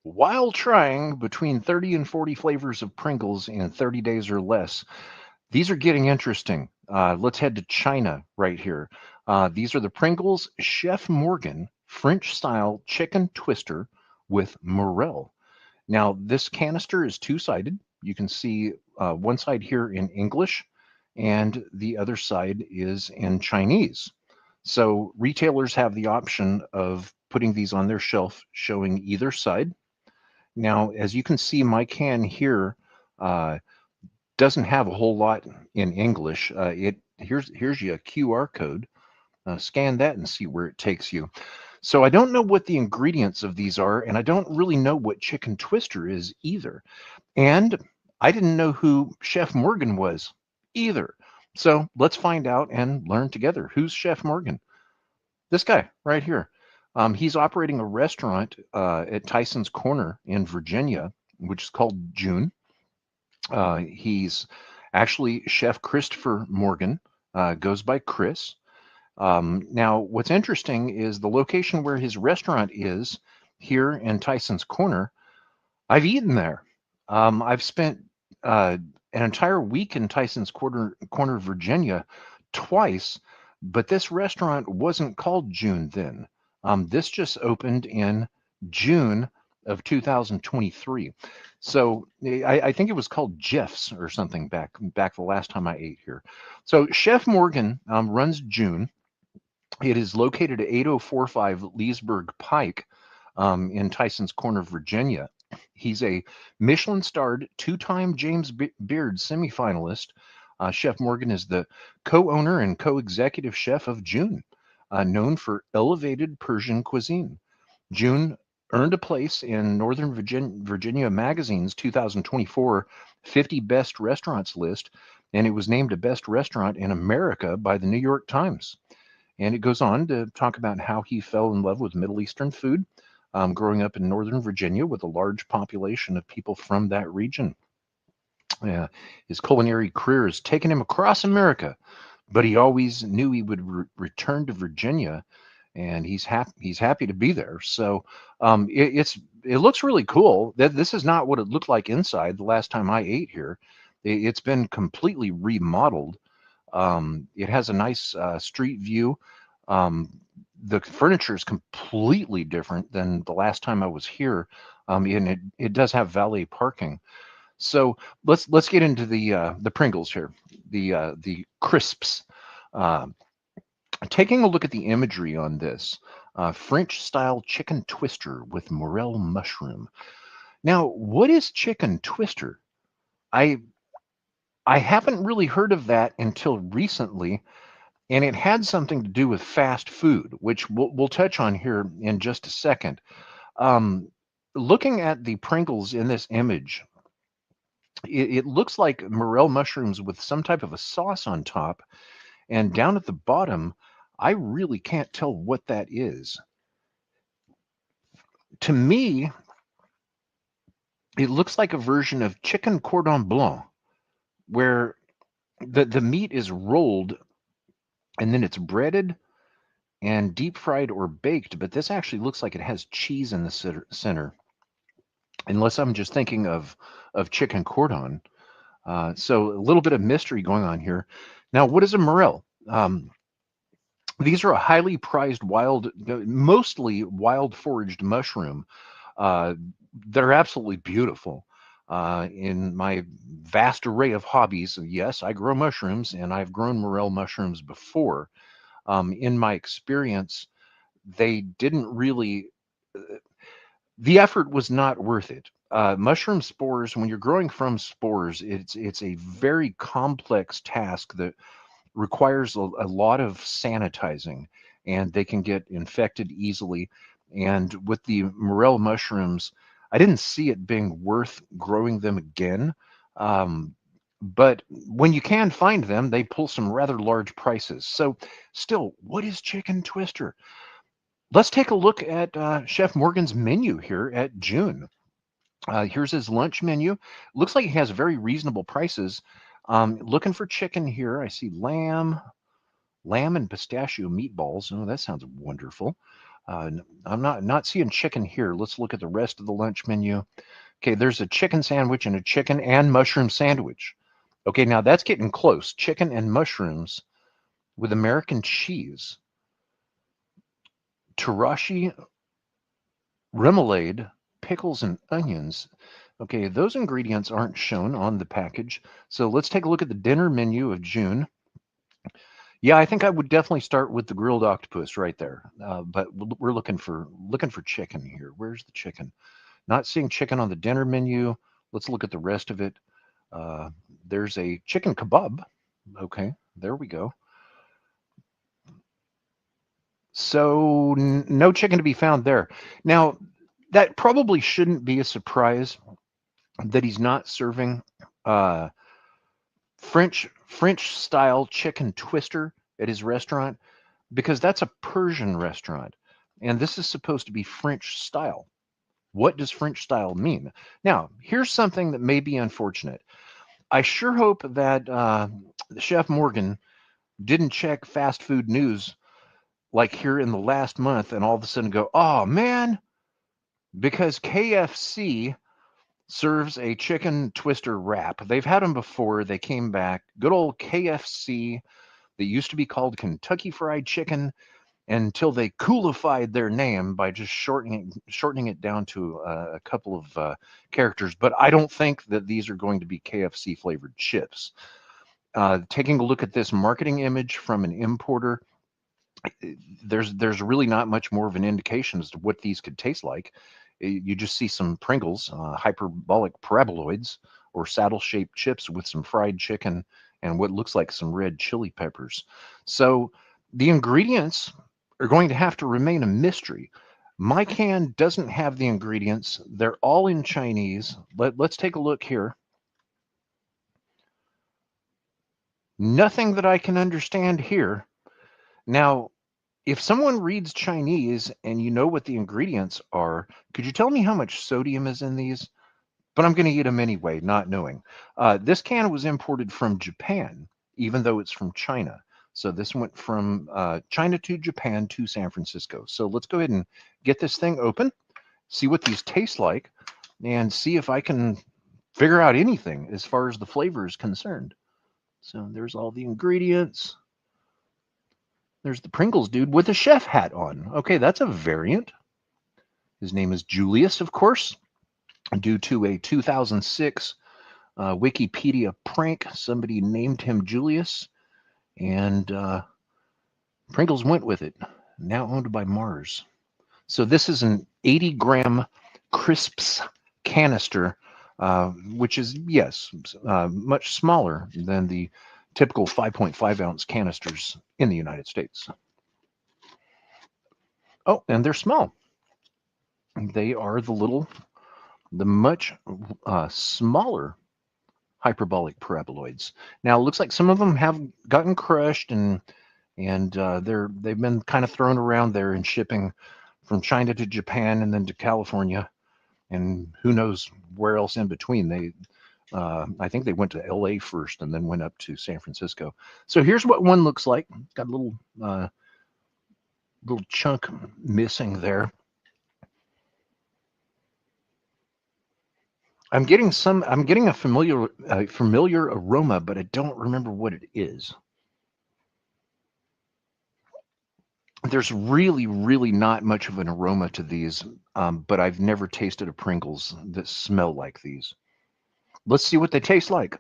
While trying between 30 and 40 flavors of Pringles in 30 days or less, these are getting interesting. Let's head to China right here. These are the Pringles Chef Morgan French style chicken twister with Morel. Now, this canister is two-sided. You can see one side here in English, and the other side is in Chinese. So retailers have the option of putting these on their shelf showing either side. Now, as you can see, my can here uh, doesn't have a whole lot in English. Here's your QR code. Scan that and see where it takes you. So I don't know what the ingredients of these are, and I don't really know what chicken twister is either. And I didn't know who Chef Morgan was either. So let's find out and learn together. Who's Chef Morgan? This guy right here. He's operating a restaurant at Tyson's Corner in Virginia, which is called June. He's actually Chef Christopher Morgan, goes by Chris. Now, what's interesting is the location where his restaurant is here in Tyson's Corner. I've eaten there. I've spent an entire week in Corner, Virginia, twice, but this restaurant wasn't called June then. This just opened in June of 2023. So I think it was called Jeff's or something back the last time I ate here. So Chef Morgan runs June. It is located at 8045 Leesburg Pike in Tyson's Corner, Virginia. He's a Michelin-starred two-time James Beard semifinalist. Chef Morgan is the co-owner and co-executive chef of June, known for elevated Persian cuisine. June earned a place in Northern Virginia Magazine's 2024 50 Best Restaurants list, and it was named a best restaurant in America by the New York Times. And it goes on to talk about how he fell in love with Middle Eastern food, growing up in Northern Virginia with a large population of people from that region. His culinary career has taken him across America, but he always knew he would return to Virginia, and he's happy to be there. So it looks really cool. That this is not what it looked like inside the last time I ate here. It's been completely remodeled. It has a nice street view. Um, the furniture is completely different than the last time I was here, and it does have valet parking. So let's get into the Pringles here, the crisps. Uh, Taking a look at the imagery on this French style chicken twister with Morel mushroom. Now, what is chicken twister? I I haven't really heard of that until recently, and it had something to do with fast food, which we'll touch on here in just a second. Um, Looking at the Pringles in this image, it looks like morel mushrooms with some type of a sauce on top, and down at the bottom, I really can't tell what that is. To me, it looks like a version of chicken cordon blanc, where the meat is rolled and then it's breaded and deep fried or baked, but this actually looks like it has cheese in the center, unless I'm just thinking of chicken cordon. So a little bit of mystery going on here. Now, what is a morel? These are a highly prized mostly wild foraged mushroom. Uh, they're absolutely beautiful. In my vast array of hobbies, yes, I grow mushrooms, and I've grown morel mushrooms before. In my experience, they didn't really, the effort was not worth it. Mushroom spores, when you're growing from spores, it's a very complex task that requires a lot of sanitizing, and they can get infected easily. And with the morel mushrooms, I didn't see it being worth growing them again. Um, but when you can find them, they pull some rather large prices. So, still, what is chicken twister? Let's take a look at Chef Morgan's menu here at June. Here's his lunch menu. Looks like he has very reasonable prices. Looking for chicken here. I see lamb and pistachio meatballs. Oh, that sounds wonderful. I'm not seeing chicken here. Let's look at the rest of the lunch menu. Okay, there's a chicken sandwich and a chicken and mushroom sandwich. Okay, now that's getting close. Chicken and mushrooms with American cheese, tarashi, remoulade, pickles, and onions. Okay, those ingredients aren't shown on the package. So let's take a look at the dinner menu of June. Yeah, I think I would definitely start with the grilled octopus right there. But we're looking for chicken here. Where's the chicken? Not seeing chicken on the dinner menu. Let's look at the rest of it. Uh, there's a chicken kebab. Okay, there we go. So no chicken to be found there. Now, that probably shouldn't be a surprise that he's not serving uh, French style chicken twister at his restaurant because that's a Persian restaurant, and this is supposed to be French style. What does French style mean? Now, here's something that may be unfortunate. I sure hope that Chef Morgan didn't check fast food news like here in the last month and all of a sudden go, oh man, because KFC serves a chicken twister wrap. They've had them before. They came back. Good old KFC that used to be called Kentucky Fried Chicken until they coolified their name by just shortening it down to a couple of characters. But I don't think that these are going to be KFC flavored chips. Taking a look at this marketing image from an importer, there's really not much more of an indication as to what these could taste like. You just see some Pringles, hyperbolic paraboloids, or saddle-shaped chips with some fried chicken and what looks like some red chili peppers. So the ingredients are going to have to remain a mystery. My can doesn't have the ingredients. They're all in Chinese. Let's take a look here. Nothing that I can understand here. Now, if someone reads Chinese and you know what the ingredients are, could you tell me how much sodium is in these? But I'm going to eat them anyway, not knowing. This can was imported from Japan, even though it's from China. So this went from China to Japan to San Francisco. So let's go ahead and get this thing open, see what these taste like, and see if I can figure out anything as far as the flavor is concerned. So there's all the ingredients. There's the Pringles dude with a chef hat on. Okay, that's a variant. His name is Julius, of course, due to a 2006 Wikipedia prank. Somebody named him Julius, and Pringles went with it. Now owned by Mars. So this is an 80-gram crisps canister, which is, yes, much smaller than the typical 5.5-ounce canisters in the United States. Oh, and they're small. They are the much smaller hyperbolic paraboloids. Now, it looks like some of them have gotten crushed and they've been kind of thrown around there in shipping from China to Japan and then to California, and who knows where else in between. I think they went to LA first and then went up to San Francisco. So here's what one looks like. Got a little chunk missing there. I'm getting a familiar aroma, but I don't remember what it is. There's really not much of an aroma to these, but I've never tasted a Pringles that smell like these. Let's see what they taste like.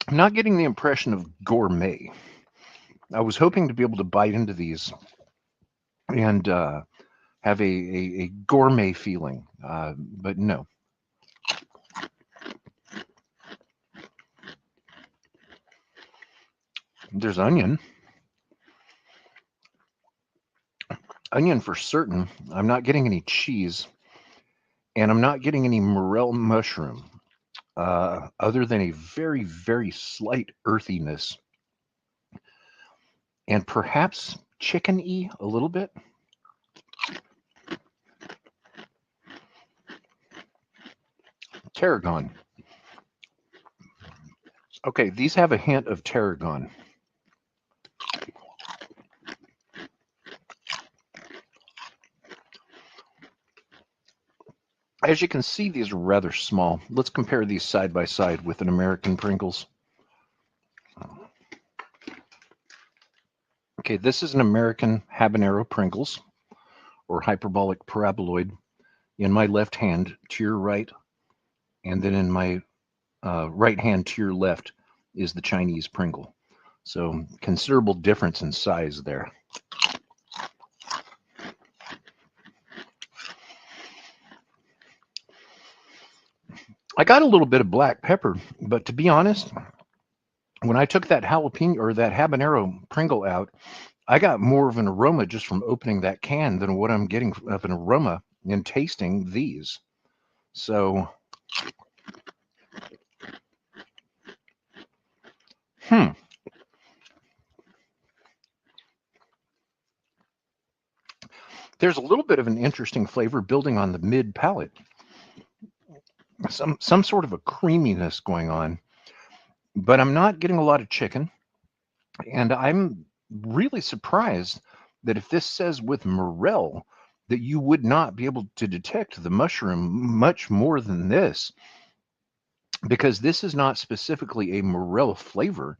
I'm not getting the impression of gourmet. I was hoping to be able to bite into these and have a gourmet feeling, but no. There's onion for certain. I'm not getting any cheese, and I'm not getting any morel mushroom, other than a very slight earthiness, and perhaps chicken-y a little bit. tarragon. Okay, these have a hint of tarragon. As you can see, these are rather small. Let's compare these side by side with an American Pringles. Okay, this is an American habanero Pringles, or hyperbolic paraboloid, in my left hand to your right, and then in my right hand to your left is the Chinese Pringle. So considerable difference in size there. I got a little bit of black pepper, but to be honest, when I took that jalapeno or that habanero Pringle out, I got more of an aroma just from opening that can than what I'm getting of an aroma in tasting these. So, there's a little bit of an interesting flavor building on the mid palate. Some sort of a creaminess going on, but I'm not getting a lot of chicken. And I'm really surprised that if this says with Morel, that you would not be able to detect the mushroom much more than this, because this is not specifically a Morel flavor.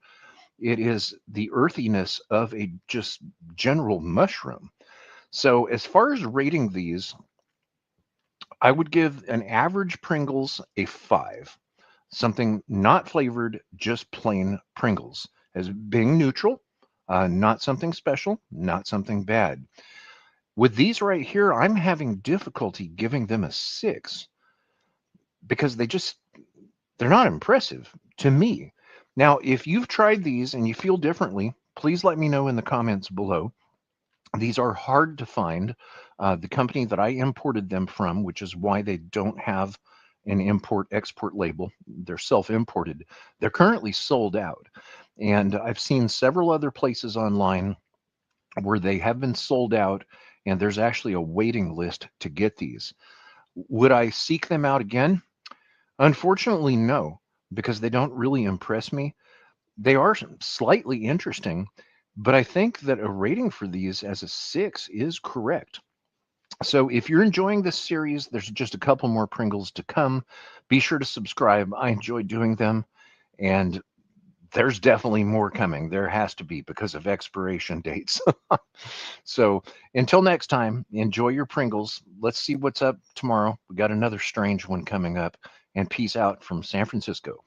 It is the earthiness of a just general mushroom. So as far as rating these, I would give an average Pringles a 5. Something not flavored, just plain Pringles, as being neutral, not something special, not something bad. With these right here, I'm having difficulty giving them a 6 because they're not impressive to me. Now, if you've tried these and you feel differently, please let me know in the comments below. These are hard to find. The company that I imported them from, which is why they don't have an import-export label, they're self-imported. They're currently sold out. And I've seen several other places online where they have been sold out, and there's actually a waiting list to get these. Would I seek them out again? Unfortunately, no, because they don't really impress me. They are slightly interesting, but I think that a rating for these as a 6 is correct. So if you're enjoying this series, there's just a couple more Pringles to come. Be sure to subscribe. I enjoy doing them, and there's definitely more coming. There has to be because of expiration dates. So until next time, enjoy your Pringles. Let's see what's up tomorrow. We got another strange one coming up, and peace out from San Francisco.